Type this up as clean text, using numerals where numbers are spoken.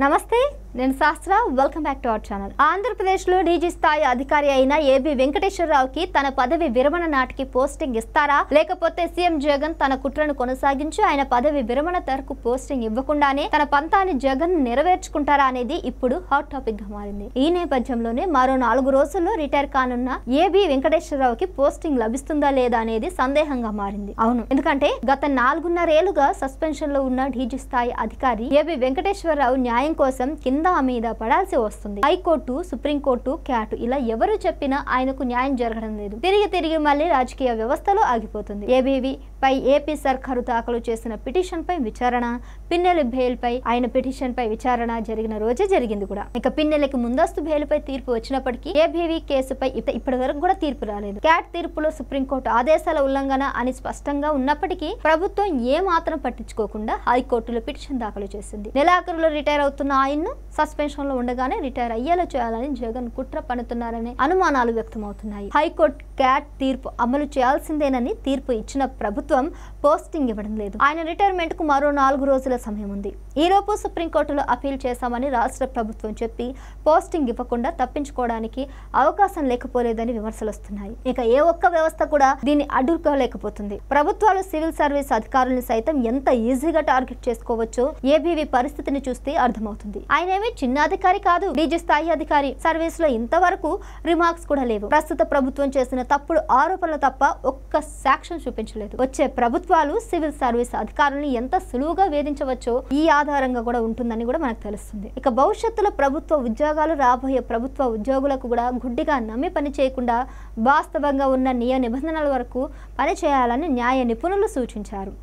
నమస్తే నేను శాస్త్ర welcome back to our channel. ఆంధ్రప్రదేశ్లో డీజీ స్థాయి అధికారి అయిన ఏబి వెంకటేశ్వరరావుకి తన పదవి విరమణ నాటికి పోస్టింగ్ ఇస్తారా, లేకపోతే సీఎం జగన్ తన కుట్రను కొనసాగించి ఆయన పదవి విరమణ తరకు పోస్టింగ్ ఇవ్వకుండానే తన పంతాన్ని జగన్ నెరవేర్చుకుంటారా అనేది ఇప్పుడు హాట్ టాపిక్ గా మారింది. ఈ నేపథ్యంలోనే మరో 4 రోజుల్లో రిటైర్ కానున్న ఏబి వెంకటేశ్వరరావుకి పోస్టింగ్ లభిస్తుందా లేదా అనేది సందేహంగా మారింది. అవును, ఎందుకంటే గత 4.5 ఏళ్లుగా సస్పెన్షన్ లో ఉన్న డీజీ స్థాయి అధికారి ఏబి వెంకటేశ్వరరావు న్యాయం కోసం కింద మీద పడాల్సి వస్తుంది. హైకోర్టు, సుప్రీంకోర్టు, క్యాట్ ఇలా ఎవరు చెప్పినా ఆయనకు న్యాయం జరగడం లేదు. తిరిగి మళ్ళీ రాజకీయ వ్యవస్థలో ఆగిపోతుంది. ఏబీవీ పై ఏపీ సర్కారు దాఖలు చేసిన పిటిషన్ పై విచారణ, పిన్నెల బెయిల్ పై ఆయన పిటిషన్ పై విచారణ జరిగిన రోజే జరిగింది కూడా. ఇక పిన్నెలకి ముందస్తు బెయిల్ పై తీర్పు వచ్చినప్పటికీ ఏబీవీ కేసుపై ఇప్పటి వరకు కూడా తీర్పు రాలేదు. క్యాట్ తీర్పులో సుప్రీంకోర్టు ఆదేశాల ఉల్లంఘన అని స్పష్టంగా ఉన్నప్పటికీ ప్రభుత్వం ఏ మాత్రం పట్టించుకోకుండా హైకోర్టులో పిటిషన్ దాఖలు చేసింది. నెలాఖరులో రిటైర్ అవుతున్న ఆయన్ను సస్పెన్షన్ లో ఉండగానే రిటైర్ అయ్యేలా చేయాలని జగన్ కుట్ర పన్నుతున్నారనే అనుమానాలు వ్యక్తమవుతున్నాయి. హైకోర్టు క్యాట్ తీర్పు అమలు చేయాల్సిందేనని తీర్పు ఇచ్చిన ప్రభుత్వం పోస్టింగ్ ఇవ్వడం లేదు. ఆయన రిటైర్మెంట్ కు మరో 4 రోజుల సమయం ఉంది. ఈలోపు సుప్రీంకోర్టులో అపీల్ చేశామని రాష్ట్ర ప్రభుత్వం చెప్పి పోస్టింగ్ ఇవ్వకుండా తప్పించుకోవడానికి అవకాశం లేకపోలేదని విమర్శలు వస్తున్నాయి. ఇక ఏ ఒక్క వ్యవస్థ కూడా దీన్ని అడ్డుకోలేకపోతుంది. ప్రభుత్వాలు సివిల్ సర్వీస్ అధికారులను సైతం ఎంత ఈజీగా టార్గెట్ చేసుకోవచ్చో ఏబీవీ పరిస్థితిని చూస్తే అర్థమవుతుంది. ఆయనేమి చిన్న అధికారి కాదు, డీజీ స్థాయి అధికారి. సర్వీస్ లో ఇంతవరకు రిమార్క్స్ కూడా లేవు. ప్రస్తుత ప్రభుత్వం చేసిన తప్పుడు ఆరోపణలు తప్ప ఒక్క సాక్ష్యం చూపించలేదు. వచ్చే ప్రభుత్వాలు సివిల్ సర్వీస్ అధికారులను ఎంత సులువుగా వేధించవచ్చో ఈ ఆధారంగా కూడా ఉంటుందని కూడా మనకు తెలుస్తుంది. ఇక భవిష్యత్తులో ప్రభుత్వ ఉద్యోగాలు రాబోయే ప్రభుత్వ ఉద్యోగులకు కూడా గుడ్డిగా నమ్మి పని చేయకుండా వాస్తవంగా ఉన్న నియమ నిబంధనల వరకు పనిచేయాలని న్యాయ నిపుణులు సూచించారు.